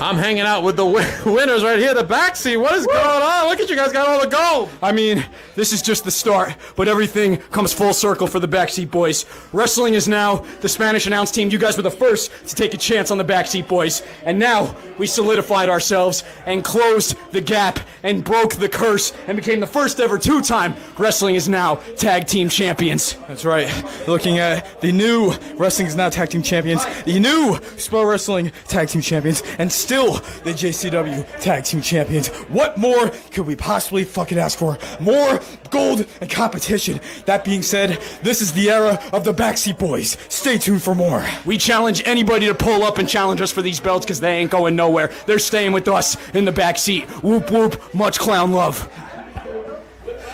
I'm hanging out with the winners right here, the backseat. What is going on? Look at you guys got all the gold. I mean, this is just the start, but everything comes full circle for the Backseat Boys. Wrestling is now the Spanish announce team. You guys were the first to take a chance on the Backseat Boys, and now we solidified ourselves and closed the gap and broke the curse and became the first ever two-time Wrestling is Now Tag Team Champions. That's right. Looking at the new Wrestling is Now Tag Team Champions, the new Spro Wrestling Tag Team Champions, and still the JCW Tag Team Champions. What more could we possibly fucking ask for? More gold and competition. That being said, this is the era of the Backseat Boys. Stay tuned for more. We challenge anybody to pull up and challenge us for these belts because they ain't going nowhere. They're staying with us in the backseat. Whoop whoop, much clown love.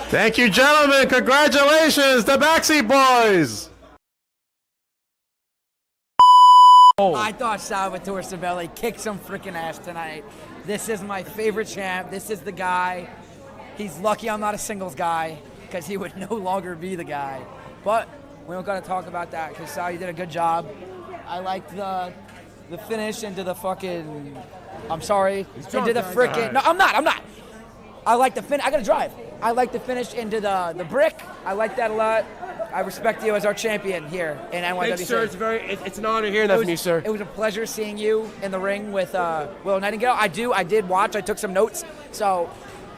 Thank you, gentlemen. Congratulations, the backseat boys. I thought Salvatore Savelli kicked some freaking ass tonight. This is my favorite champ. This is the guy. He's lucky I'm not a singles guy because he would no longer be the guy. But we don't got to talk about that because Sal, you did a good job. I liked the finish into the fucking. I'm sorry. Into the freaking. No, I'm not. I like the finish. I got to drive. I like the finish into the brick. I like that a lot. I respect you as our champion here in NYWC. Thanks, sir. It's an honor hearing that from you, sir. It was a pleasure seeing you in the ring with Will Nightingale. I did watch. I took some notes. So,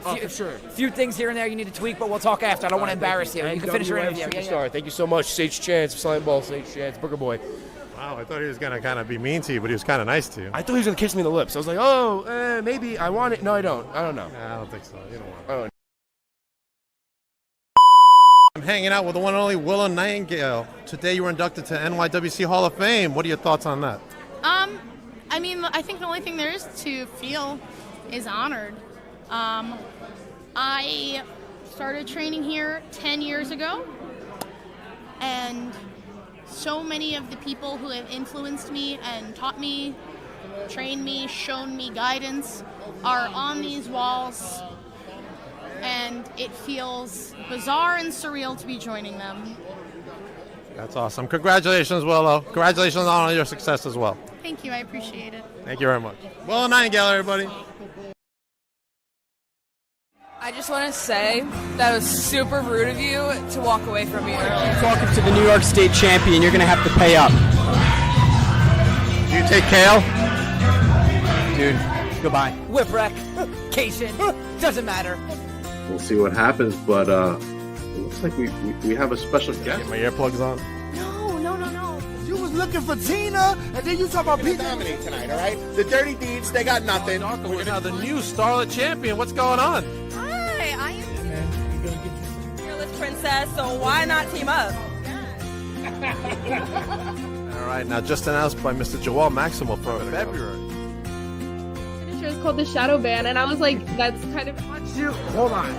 for sure. Few things here and there you need to tweak, but we'll talk after. I don't want to embarrass you. You can finish your interview. Superstar. Thank you so much, Sage Chance, Slime Ball, Sage Chance, Booger Boy. Wow, I thought he was going to kind of be mean to you, but he was kind of nice to you. I thought he was going to kiss me in the lips. I was like, maybe I want it. No, I don't. I don't know. Nah, I don't think so. You don't want it. Oh. I'm hanging out with the one and only Willow Nightingale. Today you were inducted to NYWC Hall of Fame. What are your thoughts on that? I mean, I think the only thing there is to feel is honored. I started training here 10 years ago, and so many of the people who have influenced me and taught me, trained me, shown me guidance are on these walls, and it feels bizarre and surreal to be joining them. That's awesome. Congratulations, Willow. Congratulations on all your success as well. Thank you, I appreciate it. Thank you very much. Willow Nightingale, everybody. I just want to say that it was super rude of you to walk away from me earlier. Talking to the New York State champion, you're going to have to pay up. Do you take kale? Dude, goodbye. Whipwreck, Cation, doesn't matter. We'll see what happens, but it looks like we have a special guest. Get my earplugs on. No. You was looking for Tina, and then you talk about people dominate tonight, all right? The Dirty Deeds, they got nothing. We're now the new Starlet champion. What's going on? Hi, I am Fearless Princess, so why not team up? All right, now just announced by Mr. Joel Maximo for February. Finisher is called the Shadow Band, and I was like, that's kind of. Hold on.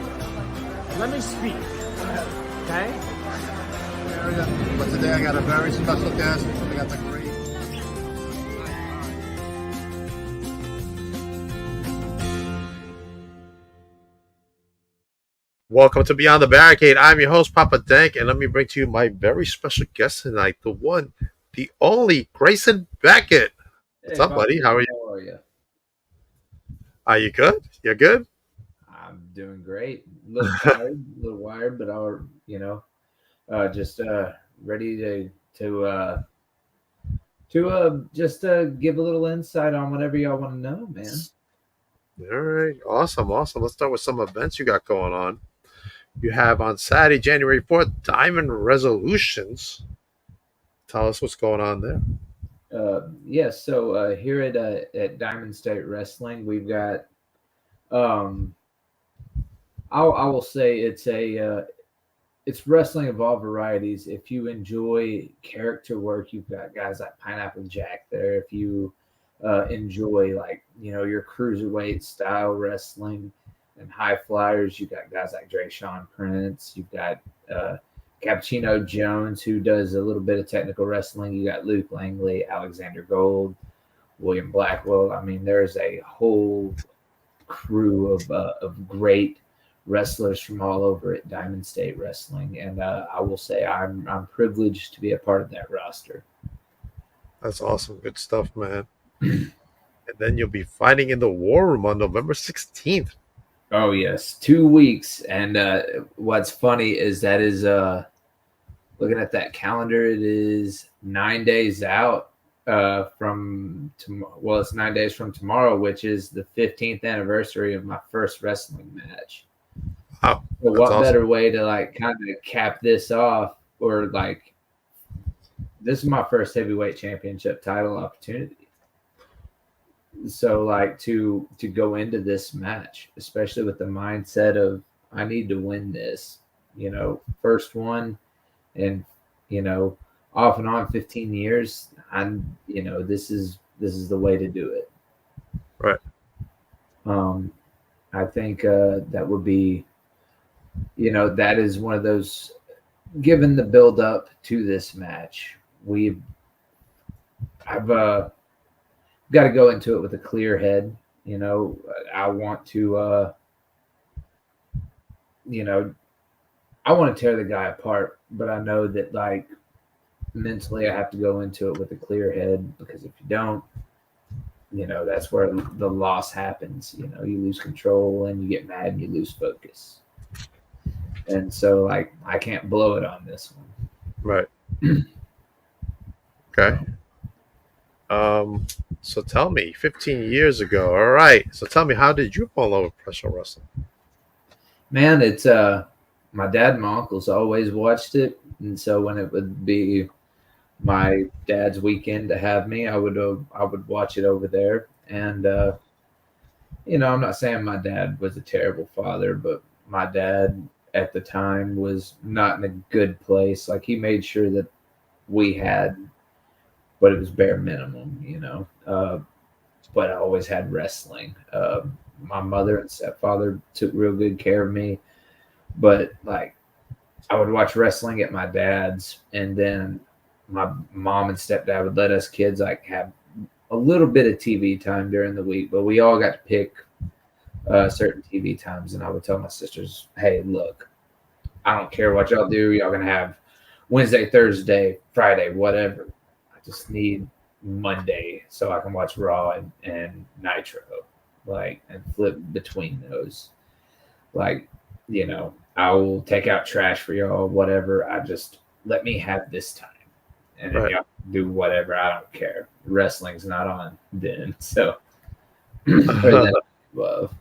Let me speak. Okay? But today I got a very special guest. I got the great. Welcome to Beyond the Barricade. I'm your host, Papa Dank, and let me bring to you my very special guest tonight, the one, the only, Grayson Beckett. What's up, buddy? How are you? How are you? Are you good? You're good? I'm doing great. A little tired, a little wired, but just ready to give a little insight on whatever y'all want to know, man. All right. Awesome. Let's start with some events you got going on. You have on Saturday, January 4th, Diamond Resolutions. Tell us what's going on there. Yes. So here at Diamond State Wrestling, we've got. I will say it's wrestling of all varieties. If you enjoy character work, you've got guys like Pineapple Jack there. If you enjoy your cruiserweight style wrestling and high flyers, you've got guys like Grayson Prince. You've got Cappuccino Jones, who does a little bit of technical wrestling. You got Luke Langley, Alexander Gold, William Blackwell. I mean, there's a whole crew of great wrestlers from all over at Diamond State Wrestling, and I will say I'm privileged to be a part of that roster. That's awesome. Good stuff, man. And then you'll be fighting in the War Room on November 16th. Oh yes, 2 weeks. And what's funny is that is looking at that calendar, it is 9 days out from tomorrow. Well, it's 9 days from tomorrow, which is the 15th anniversary of my first wrestling match. Wow, so what awesome. better way to like kind of cap this off, or like this is my first heavyweight championship title opportunity. So like to go into this match, especially with the mindset of I need to win this, first one, and off and on 15 years, this is the way to do it. Right. I think that would be, that is one of those, given the build up to this match, I've got to go into it with a clear head. I want to, I want to tear the guy apart, but I know that like mentally I have to go into it with a clear head, because if you don't, that's where the loss happens. You lose control and you get mad and you lose focus. And so like, I can't blow it on this one. Right. Okay. So tell me, 15 years ago. All right. So tell me, how did you fall in love with professional wrestling? Man, it's my dad and my uncles always watched it, and so when it would be my dad's weekend to have me, I would watch it over there. And I'm not saying my dad was a terrible father, but my dad at the time was not in a good place. Like, he made sure that we had, but it was bare minimum, but I always had wrestling. My mother and stepfather took real good care of me, but like I would watch wrestling at my dad's, and then my mom and stepdad would let us kids like have a little bit of TV time during the week, but we all got to pick certain TV times. And I would tell my sisters, hey, look, I don't care what y'all do. Y'all gonna have Wednesday, Thursday, Friday, whatever. I just need Monday so I can watch Raw and Nitro, like, and flip between those. Like, I will take out trash for y'all, whatever. I just let me have this time, and then y'all do whatever. I don't care. Wrestling's not on then, so love.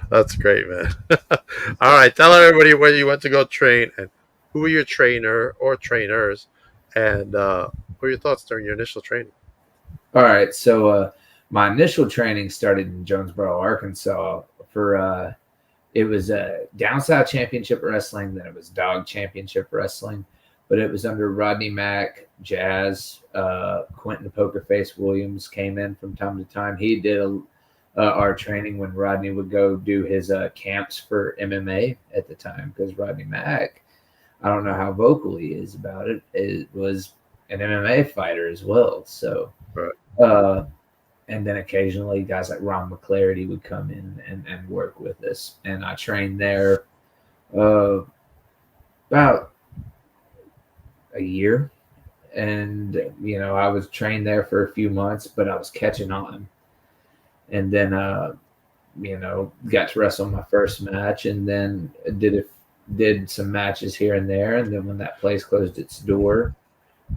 That's great, man. All right, tell everybody where you went to go train and who were your trainer or trainers, and what were your thoughts during your initial training? All right, so my initial training started in Jonesboro, Arkansas. For it was Down South Championship Wrestling, then it was Dog Championship Wrestling, but it was under Rodney Mack, Jazz, Quentin the Poker Face Williams came in from time to time. He did our training when Rodney would go do his camps for MMA at the time, because Rodney Mack, I don't know how vocal he is about it, it was an MMA fighter as well. So, and then occasionally guys like Ron McClarity would come in and work with us. And I trained there about a year. And, I was trained there for a few months, but I was catching on. And then, got to wrestle my first match, and then did some matches here and there. And then when that place closed its door,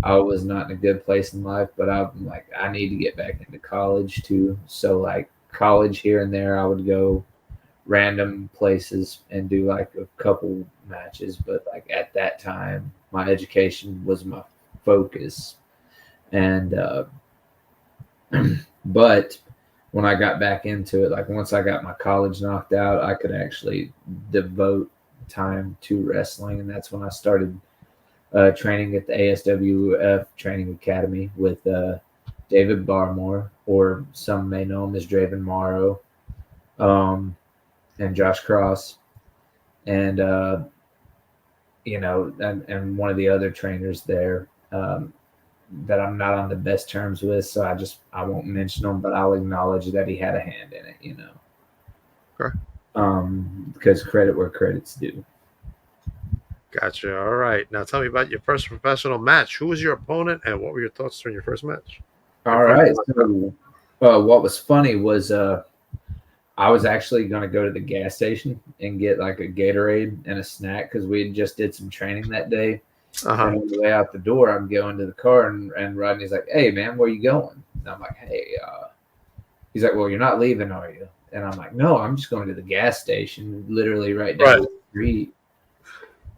I was not in a good place in life, but I'm like, I need to get back into college too. So like college here and there, I would go random places and do like a couple matches. But like at that time, my education was my focus. And, but when I got back into it, like once I got my college knocked out, I could actually devote time to wrestling. And that's when I started training at the ASWF Training Academy with David Barmore, or some may know him as Draven Morrow, and Josh Cross, and and one of the other trainers there that I'm not on the best terms with, so I won't mention him, but I'll acknowledge that he had a hand in it, Okay. Because credit where credit's due. Gotcha. All right. Now tell me about your first professional match. Who was your opponent, and what were your thoughts during your first match? All right. So What was funny was I was actually going to go to the gas station and get like a Gatorade and a snack because we had just did some training that day. Uh-huh. And on the way out the door, I'm going to the car, and Rodney's like, "Hey, man, where you going?" And I'm like, "Hey," he's like, "Well, you're not leaving, are you?" And I'm like, "No, I'm just going to the gas station, literally right down the street,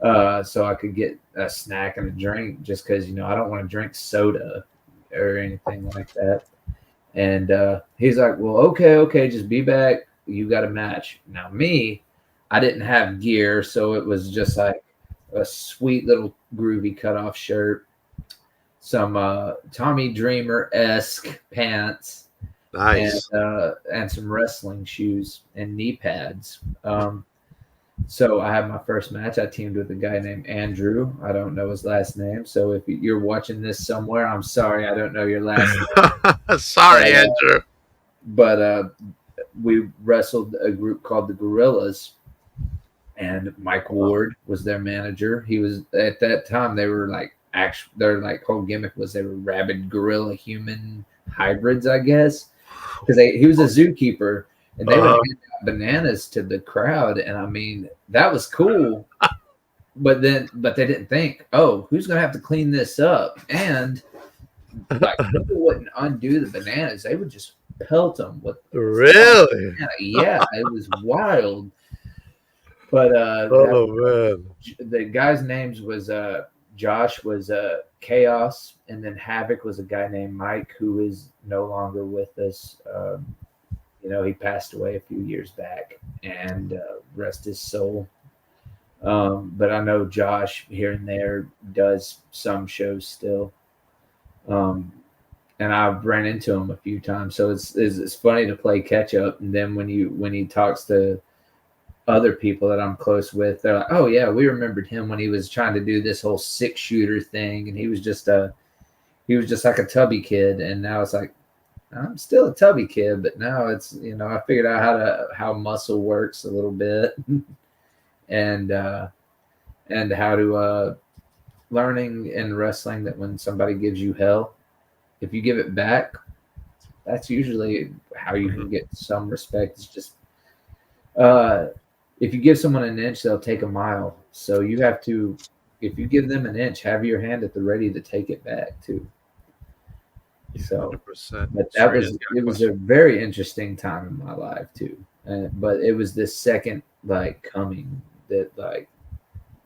so I could get a snack and a drink, just because I don't want to drink soda or anything like that." And he's like, "Well, okay, just be back. You got a match." Now, me, I didn't have gear, so it was just like a sweet little groovy cutoff shirt, some Tommy Dreamer-esque pants, Nice. and some wrestling shoes and knee pads. So I had my first match. I teamed with a guy named Andrew. I don't know his last name. So if you're watching this somewhere, I'm sorry. I don't know your last name. Sorry, Andrew. But we wrestled a group called the Gorillas, and Mike Ward was their manager. He was, at that time, they were like, their like whole gimmick was they were rabid gorilla human hybrids, I guess, because he was a zookeeper, and they would hand out bananas to the crowd, and I mean that was cool. But they didn't think, oh, who's gonna have to clean this up? And like people wouldn't undo the bananas; they would just pelt them with. Really? Yeah, it was wild. But man, the guy's names was Josh was Chaos, and then Havoc was a guy named Mike who is no longer with us. He passed away a few years back, and rest his soul. But I know Josh here and there does some shows still, and I've ran into him a few times. So it's funny to play catch up, and then when he talks to other people that I'm close with, they're like, "Oh yeah, we remembered him when he was trying to do this whole 6-shooter thing, and he was just like a tubby kid." And now it's like, I'm still a tubby kid, but now it's I figured out how muscle works a little bit, and how to learning in wrestling that when somebody gives you hell, if you give it back, that's usually how you can get some respect. It's just if you give someone an inch, they'll take a mile. So you have to, if you give them an inch, have your hand at the ready to take it back too. So, 100%. but it was a very interesting time in my life too. But it was this second like coming that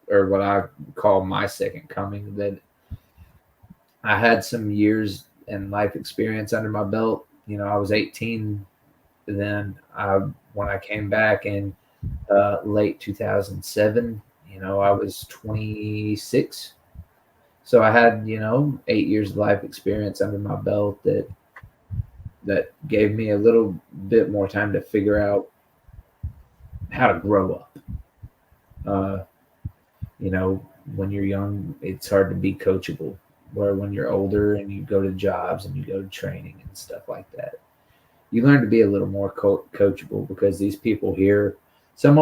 or what I call my second coming, that I had some years and life experience under my belt. I was 18 then. When I came back in late 2007, I was 26. So I had, 8 years of life experience under my belt that gave me a little bit more time to figure out how to grow up. When you're young, it's hard to be coachable, where when you're older and you go to jobs and you go to training and stuff like that, you learn to be a little more coachable, because these people here, some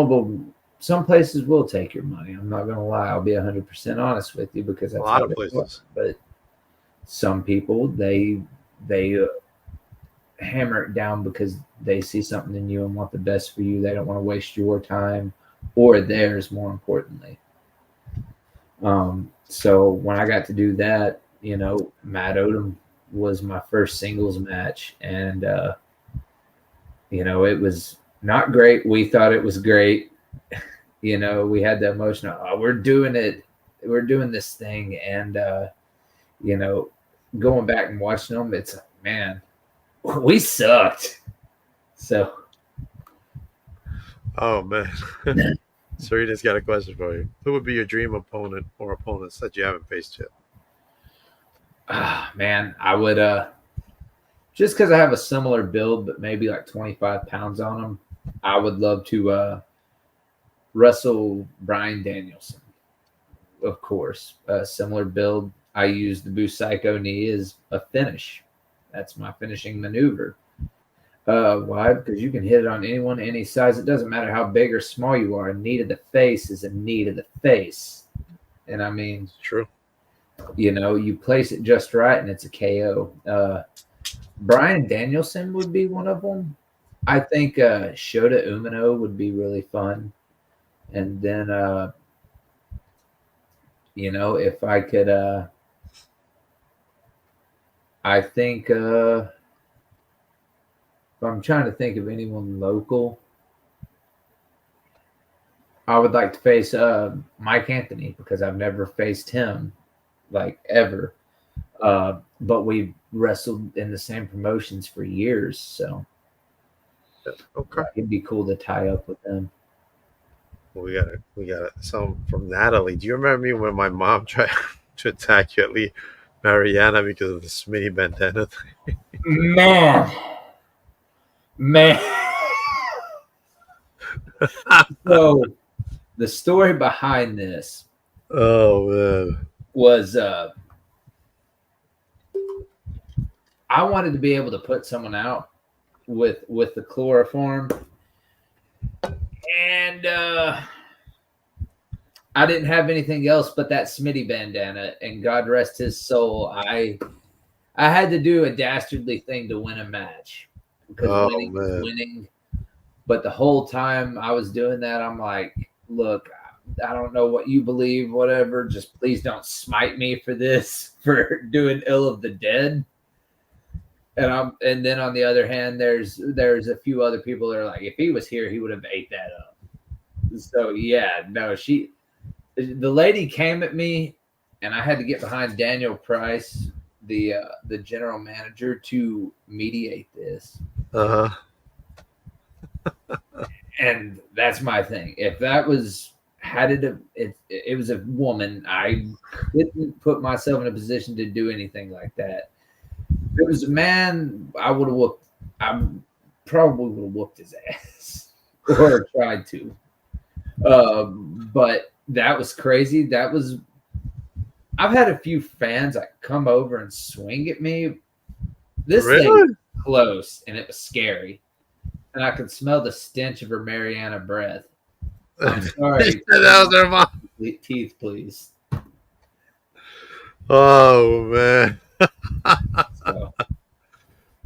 places will take your money. I'm not going to lie. I'll be 100% honest with you, because that's a lot of places. But some people, they hammer it down because they see something in you and want the best for you. They don't want to waste your time or theirs, more importantly. So when I got to do that, Matt Odom was my first singles match, and it was not great. We thought it was great. We had the emotion of, oh, we're doing it. We're doing this thing. And, going back and watching them, it's like, man, we sucked. So. Oh, man. Serena's got a question for you. Who would be your dream opponent or opponents that you haven't faced yet? Man, I would, just because I have a similar build, but maybe like 25 pounds on them, I would love to wrestle Bryan Danielson. Of course, similar build. I use the Boo Psycho knee as a finish. That's my finishing maneuver. Why? Because you can hit it on anyone, any size. It doesn't matter how big or small you are. A knee to the face is a knee to the face. And I mean, true. You place it just right and it's a KO. Brian Danielson would be one of them. I think Shota Umino would be really fun. And then, if I could, I think if I'm trying to think of anyone local, I would like to face Mike Anthony because I've never faced him like ever. But we've wrestled in the same promotions for years, so Okay. It'd be cool to tie up with them. Well, we got some from Natalie. Do you remember me when my mom tried to attack you at Lee Mariana because of the Smitty bandana thing? Man. So the story behind this man, was I wanted to be able to put someone out with the chloroform, and I didn't have anything else but that Smitty bandana, and God rest his soul, I had to do a dastardly thing to win a match because winning was winning. But the whole time I was doing that, I'm like, look, I don't know what you believe, whatever. Just please don't smite me for this, for doing ill of the dead. And then on the other hand, there's a few other people that are like, if he was here, he would have ate that up. So yeah, no, the lady came at me, and I had to get behind Daniel Price, the general manager, to mediate this. And that's my thing. If that was it was a woman, I couldn't put myself in a position to do anything like that. If it was a man, I probably would have whooped his ass or tried to. But that was crazy. I've had a few fans like come over and swing at me. This thing was close, and it was scary. And I could smell the stench of her Mariana breath. I'm sorry. That was her mom. Teeth, please. Oh man. So.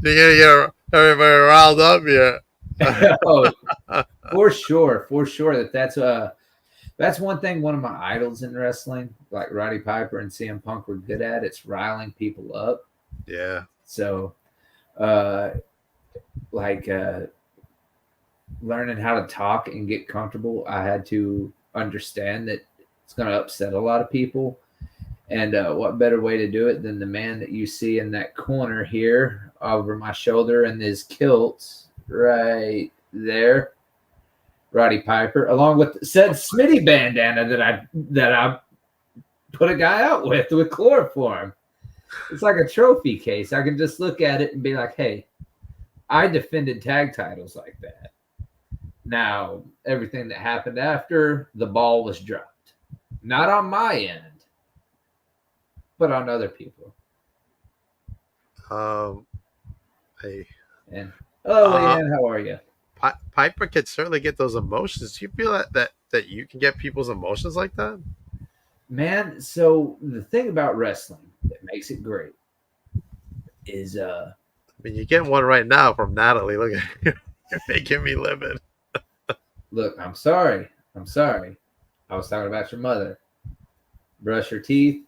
You're gonna get everybody riled up here. Oh, for sure. That's one thing one of my idols in wrestling, like Roddy Piper and CM Punk, were good at. It's riling people up. Yeah. So, learning how to talk and get comfortable, I had to understand that it's going to upset a lot of people. And what better way to do it than the man that you see in that corner here over my shoulder in his kilt right there, Roddy Piper, along with said Smitty bandana that I put a guy out with chloroform. It's like a trophy case. I can just look at it and be like, hey, I defended tag titles like that. Now, everything that happened after, the ball was dropped. Not on my end, but on other people. Hey. And Leanne, how are you? Piper could certainly get those emotions. Do you feel that you can get people's emotions like that? Man, so the thing about wrestling that makes it great is I mean, you're getting one right now from Natalie. Look at you. You're making me livid. Look, I'm sorry. I was talking about your mother. Brush your teeth.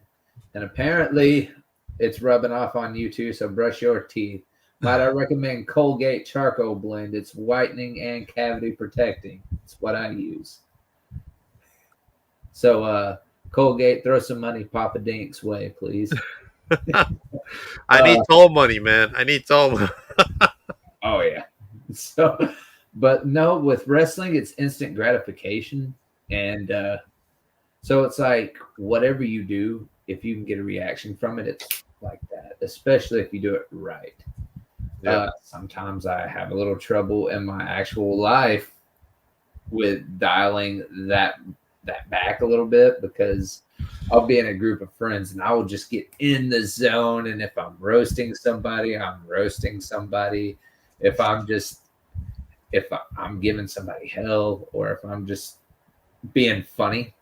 And apparently it's rubbing off on you too, so brush your teeth. Might I recommend Colgate Charcoal Blend? It's whitening and cavity protecting. It's what I use. So, Colgate, throw some money Papa Dink's way, please. I need toll money, man. I need toll money. Oh, yeah. So, but no, with wrestling, it's instant gratification. And so it's like whatever you do, if you can get a reaction from it, it's like that, especially if you do it right. Yeah. Sometimes I have a little trouble in my actual life with dialing that back a little bit, because I'll be in a group of friends and I will just get in the zone. And if I'm roasting somebody, I'm roasting somebody. If I'm giving somebody hell, or if I'm just being funny,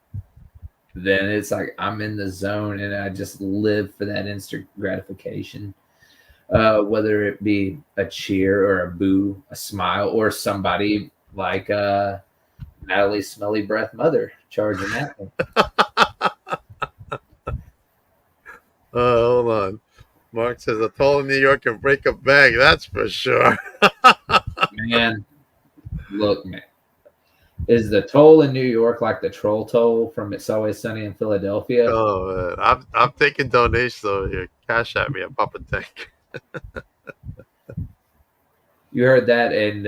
then it's like I'm in the zone and I just live for that instant gratification. whether it be a cheer or a boo, a smile, or somebody like Natalie's smelly breath mother charging that one. Hold on. Mark says a toll in New York can break a bag. That's for sure. Man, look, man. Is the toll in New York like the troll toll from It's Always Sunny in Philadelphia? Oh man, I'm taking donations over here. Cash at me at Papa Tank. You heard that, and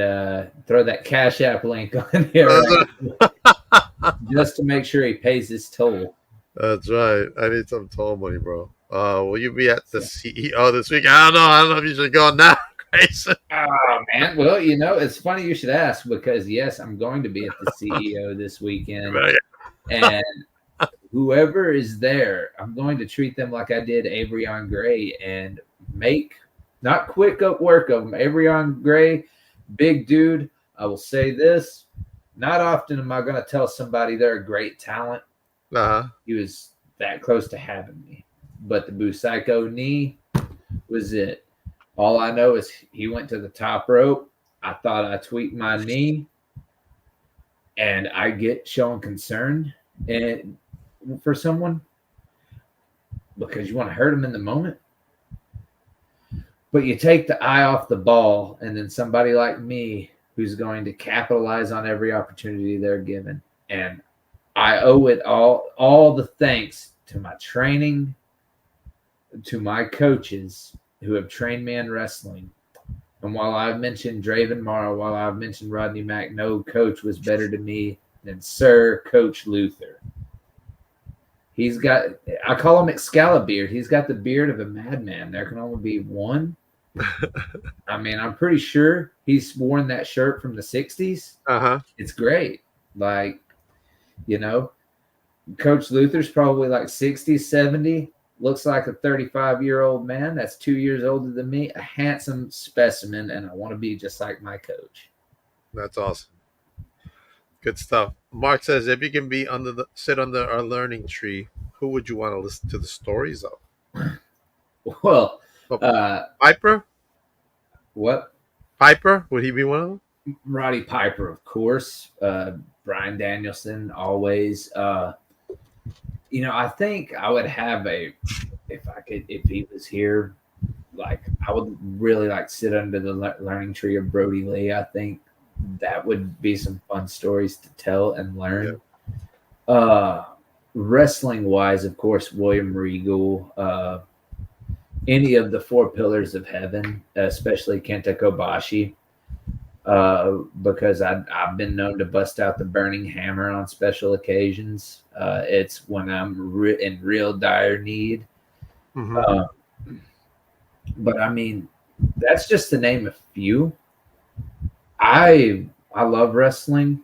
throw that Cash App link on here right? Just to make sure he pays his toll. That's right. I need some toll money, bro. Will you be at the CEO this week? I don't know if you should go now, Grayson. Oh man, well, it's funny you should ask because yes, I'm going to be at the CEO this weekend, and whoever is there, I'm going to treat them like I did Avrion Gray and make not quick up work of them. Avrion Gray, big dude. I will say this: not often am I going to tell somebody they're a great talent. He was that close to having me, but the Busaiku knee was it. All I know is he went to the top rope. I thought I tweaked my knee, and I get showing concern and for someone because you want to hurt them in the moment. But you take the eye off the ball, and then somebody like me who's going to capitalize on every opportunity they're given. And I owe it all the thanks to my training, to my coaches who have trained me in wrestling. And while I've mentioned Draven Morrow, while I've mentioned Rodney Mack, no coach was better to me than Sir Coach Luther. He's got, I call him Excalibur. He's got the beard of a madman. There can only be one. I mean, I'm pretty sure he's worn that shirt from the 60s. It's great. Like, Coach Luther's probably like 60, 70. Looks like a 35-year-old man. That's 2 years older than me. A handsome specimen, and I want to be just like my coach. That's awesome. Good stuff. Mark says, if you can sit under our learning tree, who would you want to listen to the stories of? Well, Piper? What? Piper? Would he be one of them? Roddy Piper, of course. Brian Danielson, always. I think I would have if he was here, like I would really like sit under the learning tree of Brody Lee. I think that would be some fun stories to tell and learn. Yeah. Wrestling wise, of course, William Regal, any of the four pillars of heaven, especially Kenta Kobashi. Because I've been known to bust out the burning hammer on special occasions. It's when I'm in real dire need. But I mean, that's just to name a few. I love wrestling.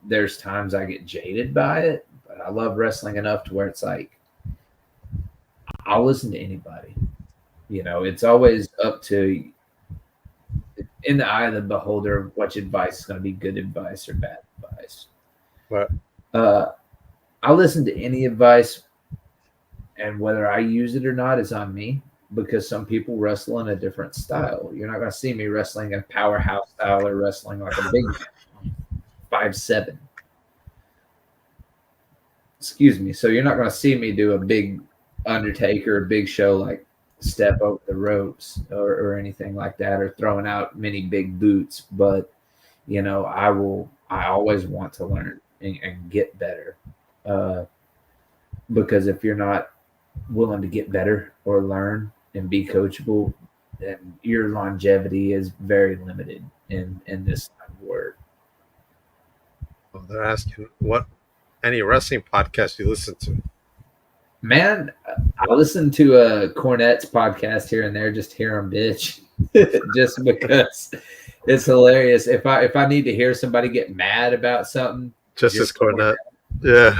There's times I get jaded by it, but I love wrestling enough to where it's like I'll listen to anybody. It's always up to in the eye of the beholder which advice is going to be good advice or bad advice. Right. I listen to any advice, and whether I use it or not is on me, because some people wrestle in a different style. You're not going to see me wrestling a powerhouse style or wrestling like a big man, 5'7". Excuse me. So you're not going to see me do a big Undertaker, a big show like step over the ropes or anything like that, or throwing out many big boots. But I always want to learn and get better, because if you're not willing to get better or learn and be coachable, then your longevity is very limited in this kind of work. Well, they're asking what any wrestling podcast you listen to. Man, I listen to Cornette's podcast here and there, just hear him bitch, just because it's hilarious. If I need to hear somebody get mad about something, just as Cornette, yeah,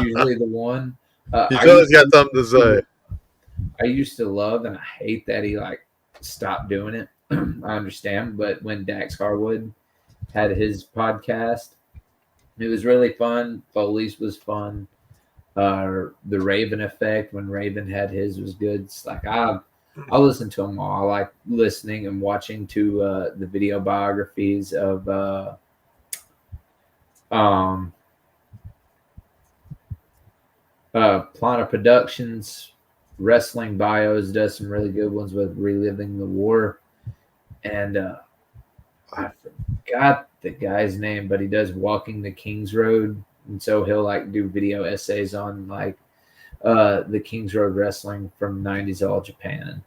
usually the one. He's always got something to say. I used to love, and I hate that he stopped doing it. I understand, but when Dax Harwood had his podcast, it was really fun. Foley's was fun. The Raven Effect, when Raven had his, was good. It's like I listen to them all. I like listening and watching to the video biographies of Plana Productions. Wrestling Bios does some really good ones with reliving the war. And I forgot the guy's name, but he does Walking the King's Road. And so he'll like do video essays on like the King's Road wrestling from 90s All Japan.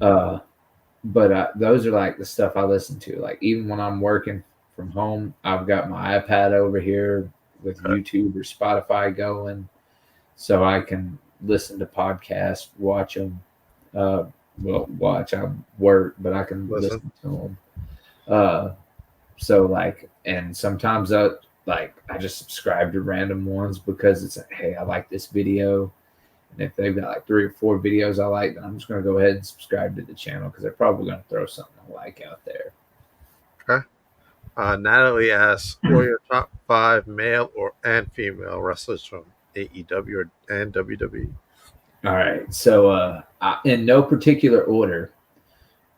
But those are like the stuff I listen to. Like even when I'm working from home, I've got my iPad over here with YouTube or Spotify going, so I can listen to podcasts, watch them. Watch. I work, but I can listen to them. So like, and sometimes I just subscribe to random ones because it's like, hey, I like this video. And if they've got like 3 or 4 videos I like, then I'm just going to go ahead and subscribe to the channel because they're probably going to throw something I like out there. Okay. Natalie asks, who are your top 5 male and female wrestlers from AEW and WWE? All right. So in no particular order,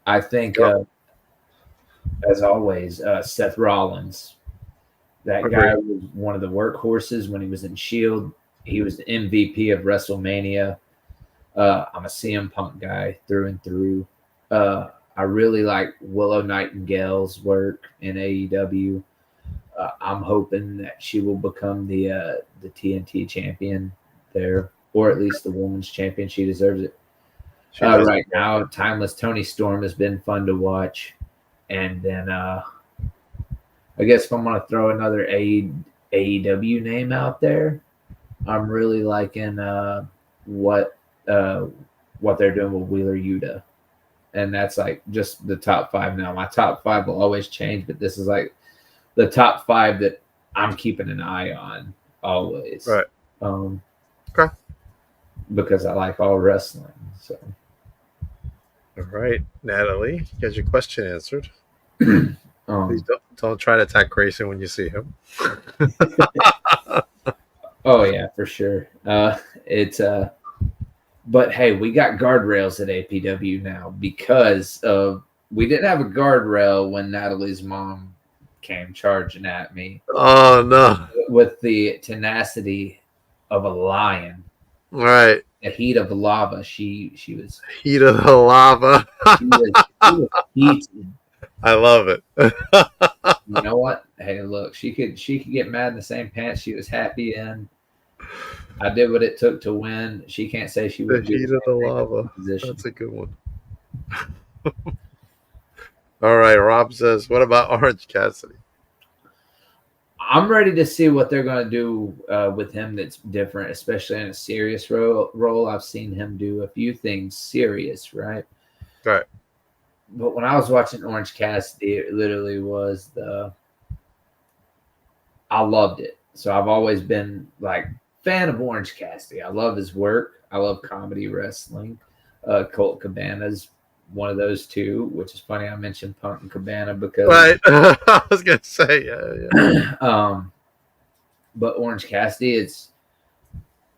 I think, as always, Seth Rollins. That guy was one of the workhorses when he was in S.H.I.E.L.D. He was the MVP of WrestleMania. I'm a CM Punk guy through and through. I really like Willow Nightingale's work in AEW. I'm hoping that she will become the TNT champion there, or at least the women's champion. She deserves it. Right now, Timeless Tony Storm has been fun to watch. And then I guess if I'm going to throw another AEW name out there, I'm really liking what they're doing with Wheeler Yuta. And that's like just the top 5 now. My top 5 will always change, but this is like the top 5 that I'm keeping an eye on always. Right. Okay. Because I like all wrestling. So. All right, Natalie, you got your question answered. Please don't try to attack Grayson when you see him. Oh yeah, for sure. But hey, we got guardrails at APW now because we didn't have a guardrail when Natalie's mom came charging at me. Oh no! With the tenacity of a lion. Right. The heat of the lava. She was heat of the lava. she was heated. I love it. You know what? Hey, look, she could get mad in the same pants she was happy in. I did what it took to win. She can't say she would. The heat of the lava. That's a good one. All right, Rob says, what about Orange Cassidy? I'm ready to see what they're going to do with him that's different, especially in a serious role. I've seen him do a few things serious, right? Right. But when I was watching Orange Cassidy, it literally was I loved it. So I've always been like fan of Orange Cassidy. I love his work. I love comedy wrestling. Colt Cabana's one of those two, which is funny. I mentioned Punk and Cabana because right. I was gonna say yeah. But Orange Cassidy,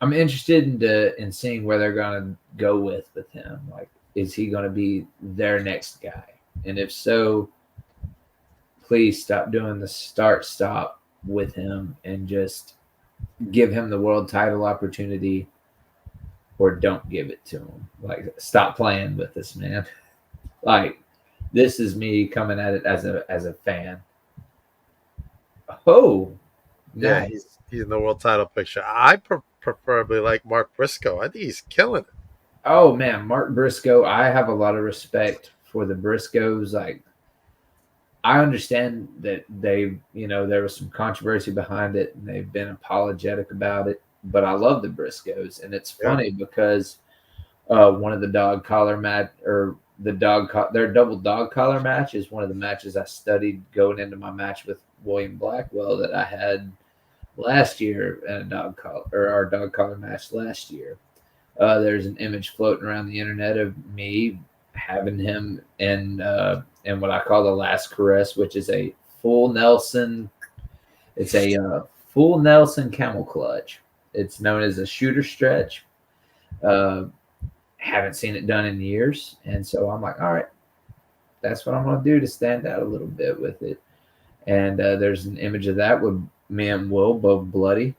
I'm interested in seeing where they're gonna go with him. Like, is he gonna be their next guy? And if so, please stop doing the start-stop with him and just give him the world title opportunity, or don't give it to him. Like, stop playing with this man. Like, this is me coming at it as a fan. Oh, yeah, nice. he's in the world title picture. I preferably like Mark Briscoe. I think he's killing it. Oh man, Mark Briscoe. I have a lot of respect for the Briscoes. Like, I understand that there was some controversy behind it and they've been apologetic about it, but I love the Briscoes. And it's funny because one of the dog collar their double dog collar match is one of the matches I studied going into my match with William Blackwell that I had last year in our dog collar match last year. There's an image floating around the internet of me having him in what I call the last caress, which is a full Nelson. It's a full Nelson camel clutch. It's known as a shooter stretch. haven't seen it done in years. And so I'm like, all right, that's what I'm going to do to stand out a little bit with it. And there's an image of that with me and Will both bloody.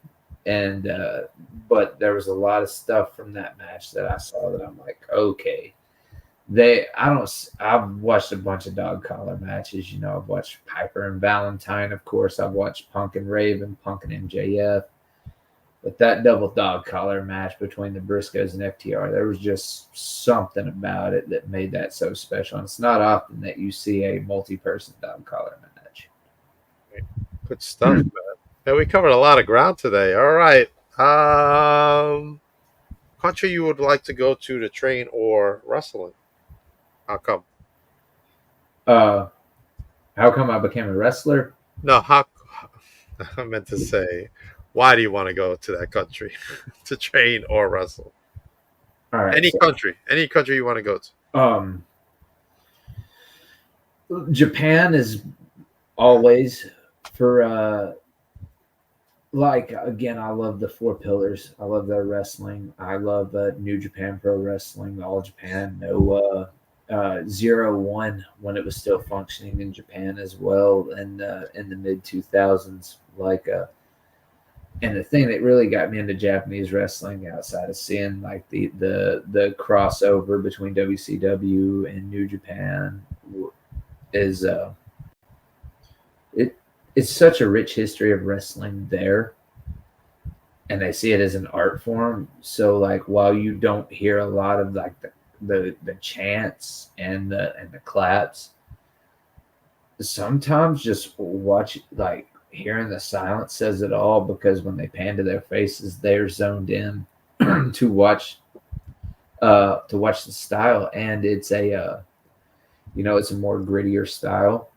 And but there was a lot of stuff from that match that I saw that I'm like, okay. I've watched a bunch of dog collar matches. I've watched Piper and Valentine, of course. I've watched Punk and Raven, Punk and MJF. But that double dog collar match between the Briscoes and FTR, there was just something about it that made that so special. And it's not often that you see a multi-person dog collar match. Good stuff, man. Yeah, we covered a lot of ground today. All right. Country you would like to go to train or wrestling? How come? How come I became a wrestler? No, how I meant to say, why do you want to go to that country to train or wrestle? All right. Any country you want to go to. Japan is always for again, I love the Four Pillars. I love their wrestling. I love New Japan Pro Wrestling, All Japan, no 0-1 when it was still functioning in Japan as well, and in the mid 2000s. And the thing that really got me into Japanese wrestling, outside of seeing like the crossover between WCW and New Japan, is it's such a rich history of wrestling there, and they see it as an art form. So like, while you don't hear a lot of like the chants and the claps, sometimes just watch, like, hearing the silence says it all, because when they pan to their faces, they're zoned in to watch the style. And it's it's a more grittier style.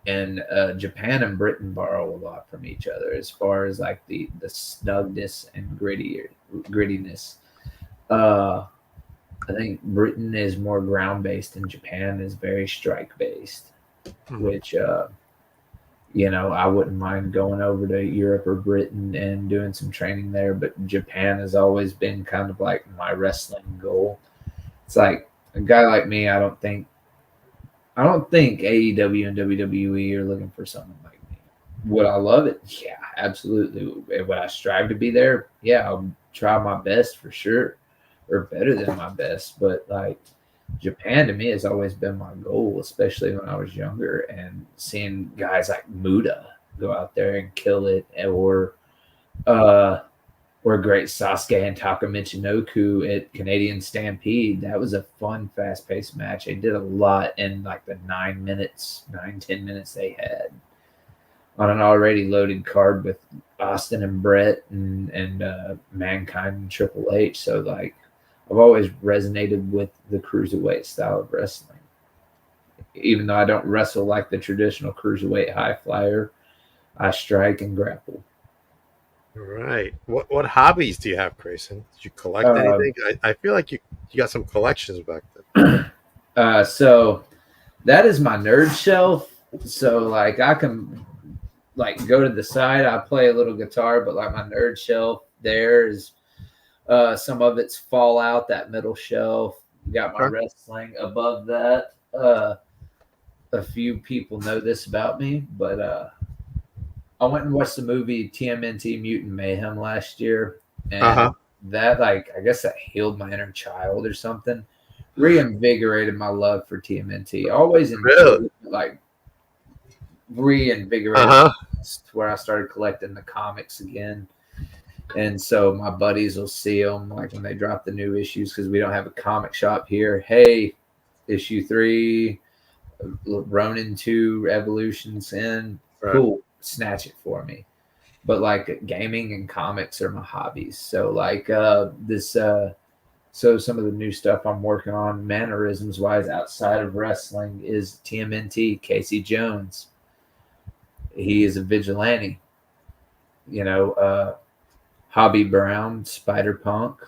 And Japan and Britain borrow a lot from each other as far as like the snugness and grittiness. I think Britain is more ground based and Japan is very strike based, which I wouldn't mind going over to Europe or Britain and doing some training there. But Japan has always been kind of like my wrestling goal. It's like, a guy like me, I don't think AEW and WWE are looking for someone like me. Would I love it? Yeah, absolutely. Would I strive to be there? Yeah, I'll try my best for sure, or better than my best. But like, Japan to me has always been my goal, especially when I was younger, and seeing guys like Muda go out there and kill it, or great Sasuke and Taka Michinoku at Canadian Stampede. That was a fun, fast-paced match. They did a lot in like the 10 minutes they had on an already loaded card with Austin and Brett and Mankind and Triple H. So like, I've always resonated with the cruiserweight style of wrestling. Even though I don't wrestle like the traditional cruiserweight high flyer, I strike and grapple. Right. What hobbies do you have, Grayson? Did you collect anything? I feel like you got some collections back then. So that is my nerd shelf. So like, I can like go to the side. I play a little guitar, but like my nerd shelf there is some of it's Fallout, that middle shelf. Got my wrestling above that. A few people know this about me, but I went and watched the movie TMNT Mutant Mayhem last year, and that, like, I guess that healed my inner child or something. Reinvigorated my love for TMNT. Always enjoyed reinvigorated to where I started collecting the comics again. And so my buddies will see them like when they drop the new issues, because we don't have a comic shop here. Hey, issue 3, Ronin 2, Evolutions in. Cool. Snatch it for me. But like, gaming and comics are my hobbies. So like so some of the new stuff I'm working on mannerisms wise outside of wrestling is TMNT, Casey Jones. He is a vigilante. Hobby Brown, Spider Punk,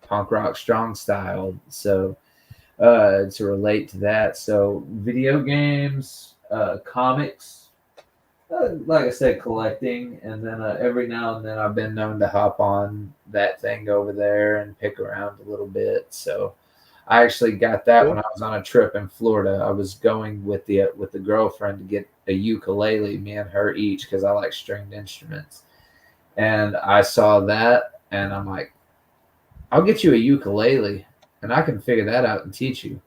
punk rock strong style. So to relate to that, so video games, comics, Like I said, collecting, and then every now and then I've been known to hop on that thing over there and pick around a little bit. So I actually got that Cool. when I was on a trip in Florida. I was going with the girlfriend to get a ukulele, me and her each, because I like stringed instruments. And I saw that, and I'm like, I'll get you a ukulele, and I can figure that out and teach you.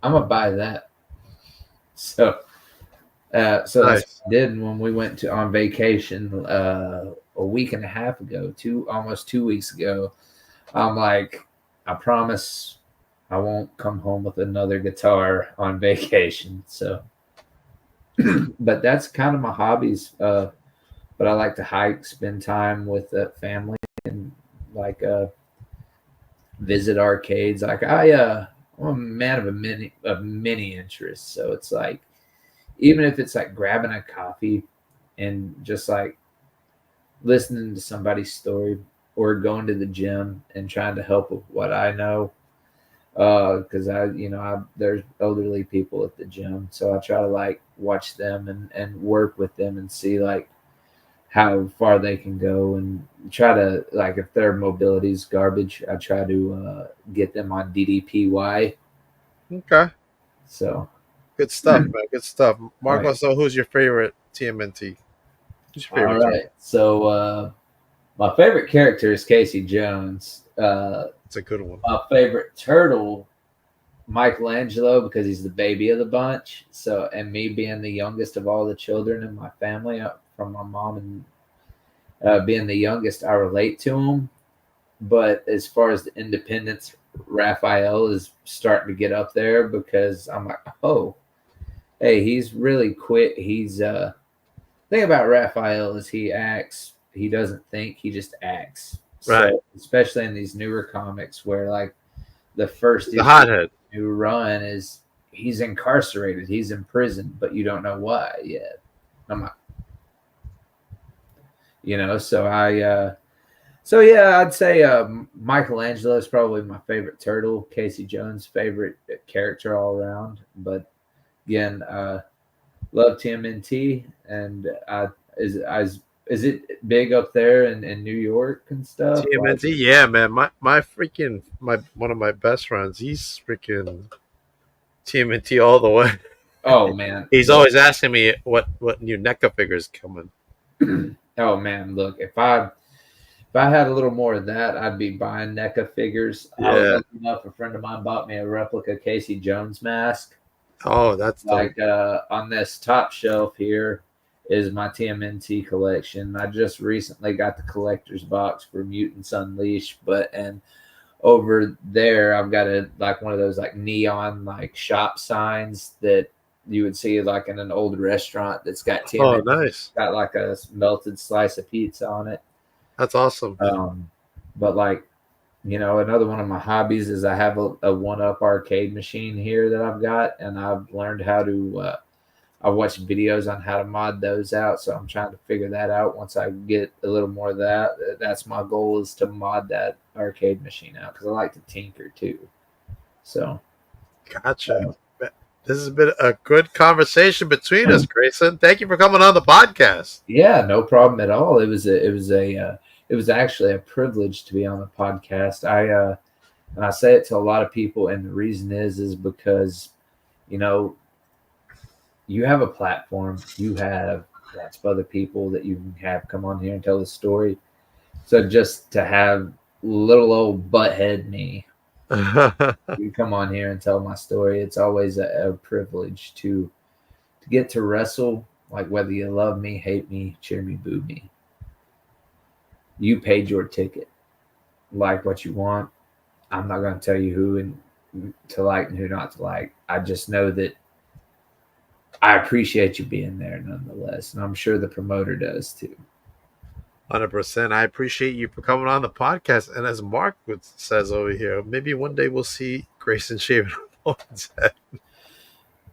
I'm gonna buy that. So that's Nice. what I did when we went to on vacation a week and a half ago, almost 2 weeks ago. I'm like, I promise I won't come home with another guitar on vacation. So, but that's kind of my hobbies. But I like to hike, spend time with family, and like visit arcades. Like I'm a man of many interests. So it's like, even if it's like grabbing a coffee and just like listening to somebody's story, or going to the gym and trying to help with what I know. Because there's elderly people at the gym, so I try to like watch them and work with them and see like how far they can go, and try to, like, if their mobility is garbage, I try to get them on DDPY. Okay. So Good stuff, man. Good stuff. Marco, right. so who's your favorite TMNT? Who's your All favorite? right. So my favorite character is Casey Jones. It's a good one. My favorite turtle, Michelangelo, because he's the baby of the bunch. So, and me being the youngest of all the children in my family, from my mom, and being the youngest, I relate to him. But as far as the independence, Raphael is starting to get up there, because I'm like, oh, hey, he's really quick. He's thing about Raphael is he doesn't think, he just acts. Right. So, especially in these newer comics, where like the first The hothead. new run is he's incarcerated, he's in prison, but you don't know why yet. I'm like, so yeah, I'd say Michelangelo is probably my favorite turtle. Casey Jones' favorite character all around. But again, love TMNT, and is it big up there in New York and stuff? TMNT, yeah, man. My freaking one of my best friends, he's freaking TMNT all the way. Oh man, He's always asking me what new NECA figures coming. Oh man, look, if I had a little more of that, I'd be buying NECA figures. Yeah. I was lucky enough, a friend of mine bought me a replica Casey Jones mask. Oh, that's like on this top shelf here is my TMNT collection. I just recently got the collector's box for Mutants Unleashed, and over there I've got one of those like neon like shop signs that you would see like in an old restaurant that's got TMNT. Oh, nice. Got like a melted slice of pizza on it. That's awesome. But like, another one of my hobbies is I have a one-up arcade machine here that I've got, and I've learned how to I watched videos on how to mod those out, so I'm trying to figure that out. Once I get a little more of that, that's my goal, is to mod that arcade machine out, because I like to tinker too. So gotcha. This has been a good conversation between us, Grayson. Thank you for coming on the podcast. Yeah, no problem at all. It was actually a privilege to be on the podcast. And I say it to a lot of people, and the reason is because, you have a platform, you have lots of other people that you can have come on here and tell the story. So just to have little old butthead me, you come on here and tell my story, it's always a privilege to get to wrestle. Like, whether you love me, hate me, cheer me, boo me, you paid your ticket. Like what you want. I'm not going to tell you who to like and who not to like. I just know that I appreciate you being there nonetheless, and I'm sure the promoter does too. 100%. I appreciate you for coming on the podcast. And as Mark says over here, maybe one day we'll see Grayson shaving off his head.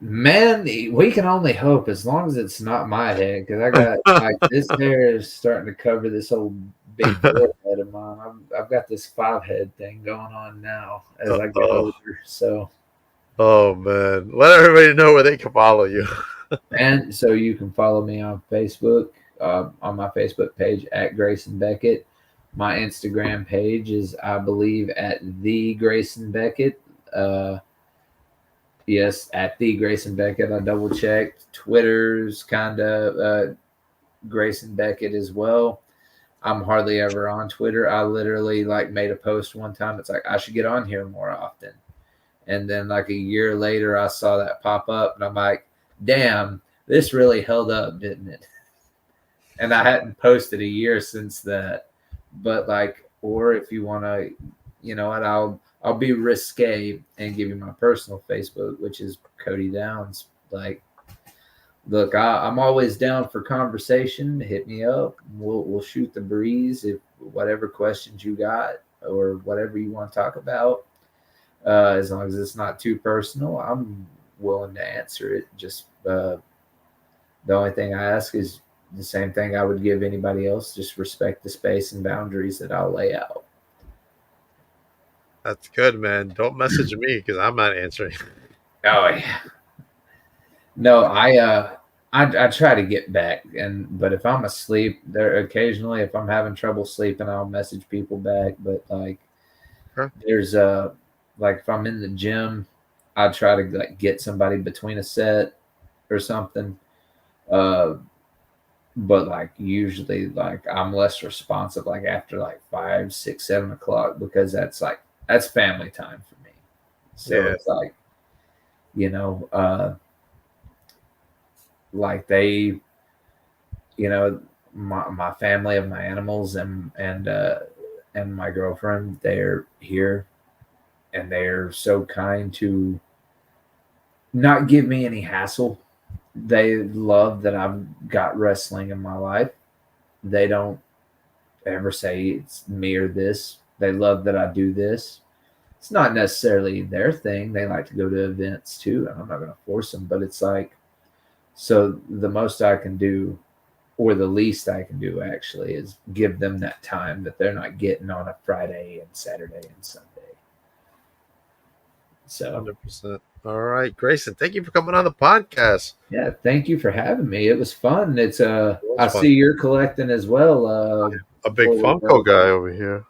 Man, we can only hope, as long as it's not my head, because I got like this hair is starting to cover this old big forehead of mine. I've got this 5-head thing going on now as I get older. So, oh man, let everybody know where they can follow you. And so you can follow me on Facebook, on my Facebook page at Grayson Beckett. My Instagram page is, I believe, at the Grayson Beckett. Yes, at the Grayson Beckett. I double checked. Twitter's kind of Grayson Beckett as well. I'm hardly ever on Twitter. I literally like made a post one time. It's like I should get on here more often. And then like a year later, I saw that pop up, and I'm like, damn, this really held up, didn't it? And I hadn't posted a year since that. But like, or if you want to, you know what, I'll be risque and give you my personal Facebook, which is Cody Downs. Like, look, I'm always down for conversation. Hit me up. We'll shoot the breeze if whatever questions you got or whatever you want to talk about. As long as it's not too personal, I'm willing to answer it. Just the only thing I ask is the same thing I would give anybody else. Just respect the space and boundaries that I'll lay out. That's good, man. Don't message me because I'm not answering. Oh yeah. No, I try to get back, but if I'm asleep, there occasionally if I'm having trouble sleeping, I'll message people back. But like, there's like if I'm in the gym, I try to like get somebody between a set or something. But like usually like I'm less responsive like after like 5, 6, 7 o'clock because that's family time for me. So it's like, you know, like they, you know, my family of my animals and my girlfriend, they're here and they're so kind to not give me any hassle. They love that I've got wrestling in my life. They don't ever say it's me or this. They love that I do this. It's not necessarily their thing. They like to go to events too, and I'm not going to force them, but it's like, so the most I can do, or the least I can do actually, is give them that time that they're not getting on a Friday and Saturday and Sunday. So 100%. All right, Grayson, thank you for coming on the podcast. Yeah, thank you for having me. It was fun. I fun. see you're collecting as well. A big Funko guy over here.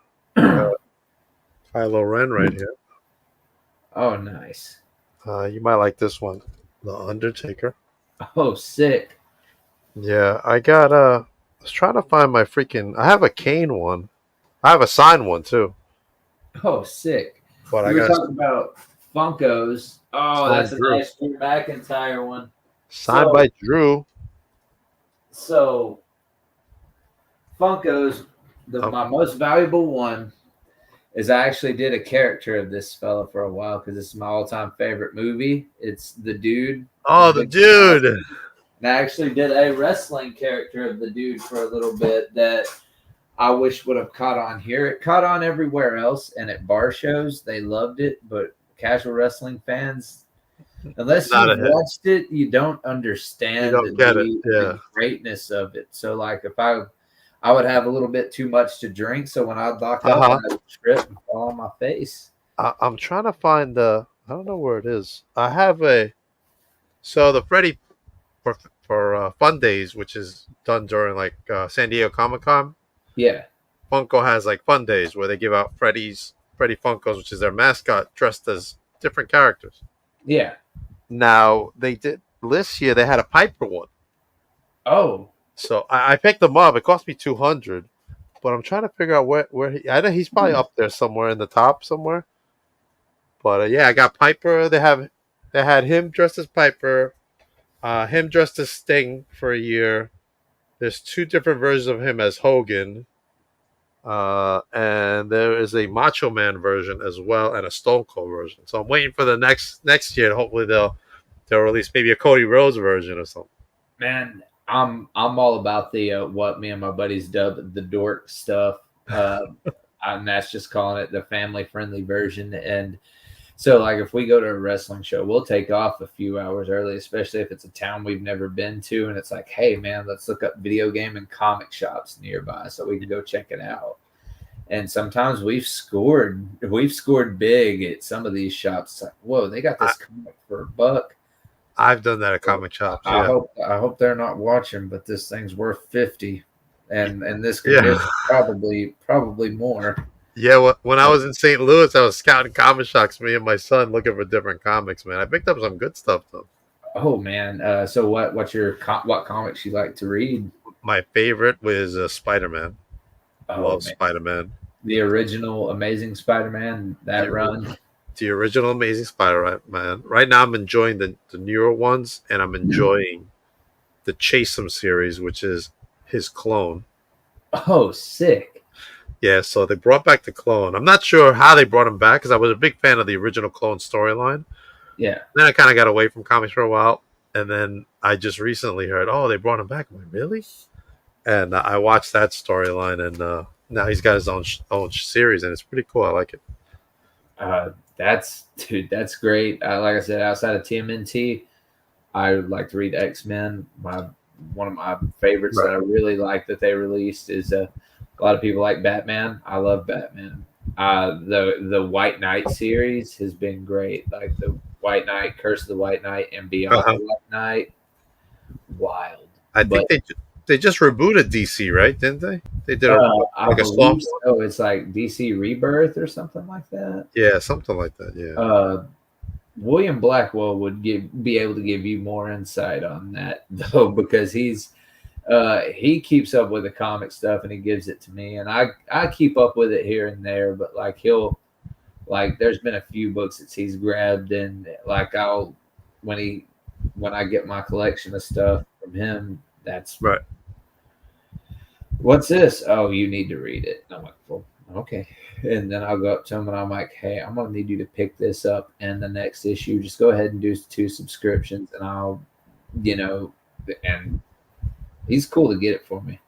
Kylo Ren right here. Oh, nice. You might like this one, The Undertaker. Oh, sick. Yeah, I got I was trying to find my freaking. I have a Kane one. I have a signed one too. Oh, sick. But we were talking about Funkos. Oh, that's a Drew. nice Drew McIntyre one. Signed by Drew. So, Funkos, my most valuable one is I actually did a character of this fella for a while because it's my all-time favorite movie. It's The Dude. Oh, The Dude. And I actually did a wrestling character of The Dude for a little bit that I wish would have caught on here. It caught on everywhere else and at bar shows. They loved it, but casual wrestling fans, unless you've watched it, you don't understand the greatness of it. So like if I would have a little bit too much to drink, so when I'd lock up, I would trip and fall on my face. I'm trying to find I don't know where it is. I have the Freddy for Fun Days, which is done during like San Diego Comic-Con. Yeah. Funko has like Fun Days where they give out Freddy Funkos, which is their mascot, dressed as different characters. Yeah. Now they did this year. They had a Piper one. Oh. So I picked them up. It cost me $200, but I'm trying to figure out where he. I know he's probably up there somewhere in the top somewhere. But yeah, I got Piper. They had him dressed as Piper, him dressed as Sting for a year. There's 2 different versions of him as Hogan. And there is a Macho Man version as well and a Stone Cold version. So I'm waiting for the next year. Hopefully they'll release maybe a Cody Rhodes version or something. Man, I'm all about the what me and my buddies dub the dork stuff. And that's just calling it the family friendly version. And so like if we go to a wrestling show, we'll take off a few hours early, especially if it's a town we've never been to. And it's like, hey man, let's look up video game and comic shops nearby so we can go check it out. And sometimes we've scored big at some of these shops. It's like, whoa, they got this comic for $1. I've done that at comic shops. I Yeah. hope they're not watching, but this thing's worth 50, and this Yeah. condition probably more. Yeah, when I was in St. Louis, I was scouting comic shops. Me and my son looking for different comics. Man, I picked up some good stuff though. Oh man, so what comics you like to read? My favorite was Spider-Man. Oh, Love man. Spider-Man. The original Amazing Spider-Man, that run. The original Amazing Spider-Man. Right now, I'm enjoying the newer ones, and I'm enjoying the Chase Him series, which is his clone. Oh, sick. Yeah, so they brought back the clone. I'm not sure how they brought him back because I was a big fan of the original clone storyline. Yeah. Then I kind of got away from comics for a while, and then I just recently heard, oh, they brought him back. I'm like, really? And I watched that storyline, and now he's got his own series, and it's pretty cool. I like it. That's great. Like I said, outside of TMNT, I would like to read X-Men. One of my favorites that I really like that they released is a lot of people like Batman. I love Batman. The White Knight series has been great. Like the White Knight, Curse of the White Knight, and Beyond the White Knight. Wild. I think they just rebooted DC, right? Didn't they? They did a soft. Oh, it's like DC Rebirth or something like that. Yeah, something like that. Yeah. William Blackwell would be able to give you more insight on that though, because he keeps up with the comic stuff and he gives it to me, and I keep up with it here and there, but there's been a few books that he's grabbed, and when I get my collection of stuff from him, that's right. What's this? Oh, you need to read it. And I'm like, well, okay. And then I'll go up to him and I'm like, hey, I'm gonna need you to pick this up and the next issue. Just go ahead and do 2 subscriptions, and I'll, and he's cool to get it for me.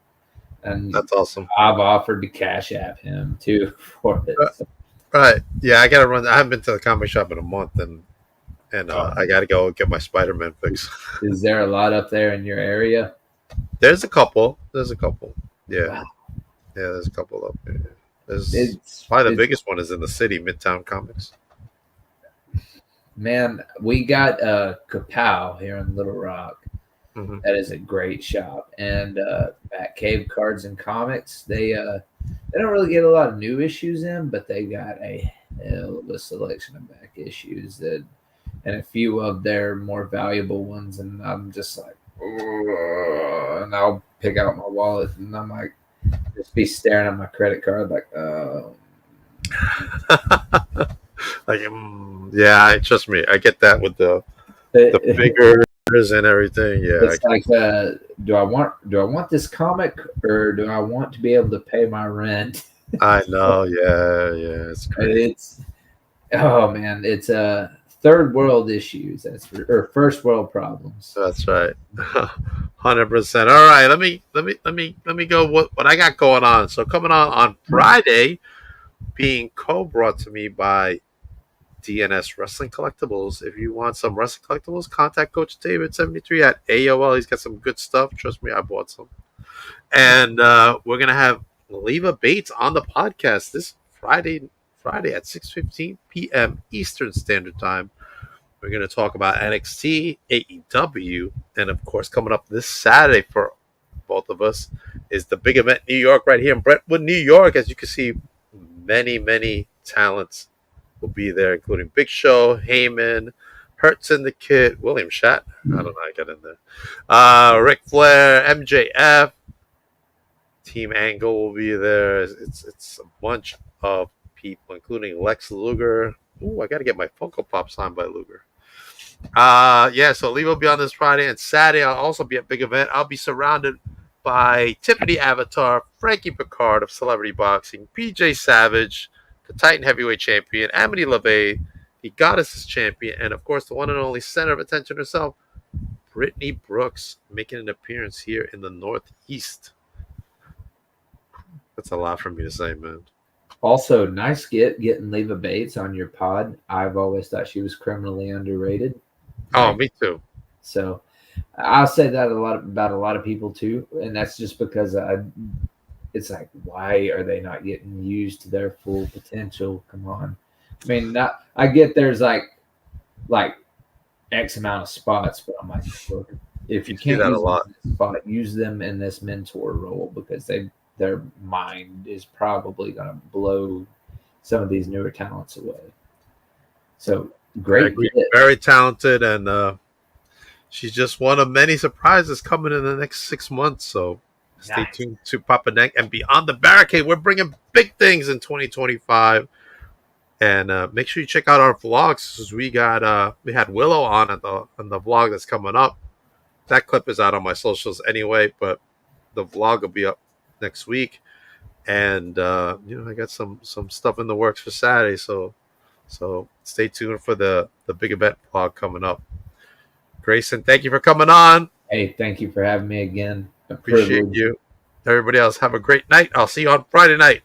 And that's awesome. I've offered to cash app him too for it. Right. Yeah, I gotta run. I haven't been to the comic shop in a month, and I gotta go get my Spider-Man fix. Is there a lot up there in your area? There's a couple. Yeah. Wow. Yeah, there's a couple up there. Probably the biggest one is in the city, Midtown Comics. Man, we got Kapow here in Little Rock. Mm-hmm. That is a great shop. And at Cave Cards and Comics, they don't really get a lot of new issues in, but they got a hell of a selection of back issues and a few of their more valuable ones. And I'm just like, and I'll pick out my wallet and I'm like, just be staring at my credit card like, yeah, trust me, I get that with the figures and everything. Yeah, it's like, do I want this comic or do I want to be able to pay my rent? I know, yeah, it's crazy. Oh man, it's third world issues. Or first world problems. That's right, 100%. All right, let me go. What I got going on? So coming on Friday, being co-brought to me by DNS Wrestling Collectibles. If you want some wrestling collectibles, contact Coach David 73 at AOL. He's got some good stuff. Trust me, I bought some. And we're gonna have Leva Bates on the podcast this Friday at 6:15 p.m. Eastern Standard Time. We're going to talk about NXT, AEW, and of course, coming up this Saturday for both of us is the big event New York right here in Brentwood, New York. As you can see, many talents will be there, including Big Show, Heyman, Hurts in the Kid, William Shatner. I don't know how I got in there. Ric Flair, MJF, Team Angle will be there. It's a bunch of people, including Lex Luger. Ooh, I got to get my Funko Pop signed by Luger. So Lee will be on this Friday, and Saturday I'll also be at big event. I'll be surrounded by Tiffany Avatar, Frankie Picard of Celebrity Boxing, PJ Savage, the Titan Heavyweight Champion, Amity LeVay, the Goddesses Champion, and of course the one and only center of attention herself, Brittany Brooks, making an appearance here in the Northeast. That's a lot for me to say, man. Also, nice getting Leva Bates on your pod. I've always thought she was criminally underrated. Oh, me too. So I'll say that about a lot of people too, and that's just because it's like, why are they not getting used to their full potential? Come on, I mean, I get there's like X amount of spots, but I'm like, look, if you see can't that a use them lot. in this spot, use them in this mentor role because their mind is probably going to blow some of these newer talents away. So I great, agree. get. Very talented, and she's just one of many surprises coming in the next 6 months. So stay Nice. tuned to Papa Neck and Beyond the Barricade. We're bringing big things in 2025. And make sure you check out our vlogs because we had Willow on the vlog that's coming up. That clip is out on my socials anyway, but the vlog will be up next week. And I got some stuff in the works for Saturday, so stay tuned for the big event vlog coming up. Grayson, thank you for coming on. Hey, thank you for having me again. Appreciate you. Everybody else, have a great night. I'll see you on Friday night.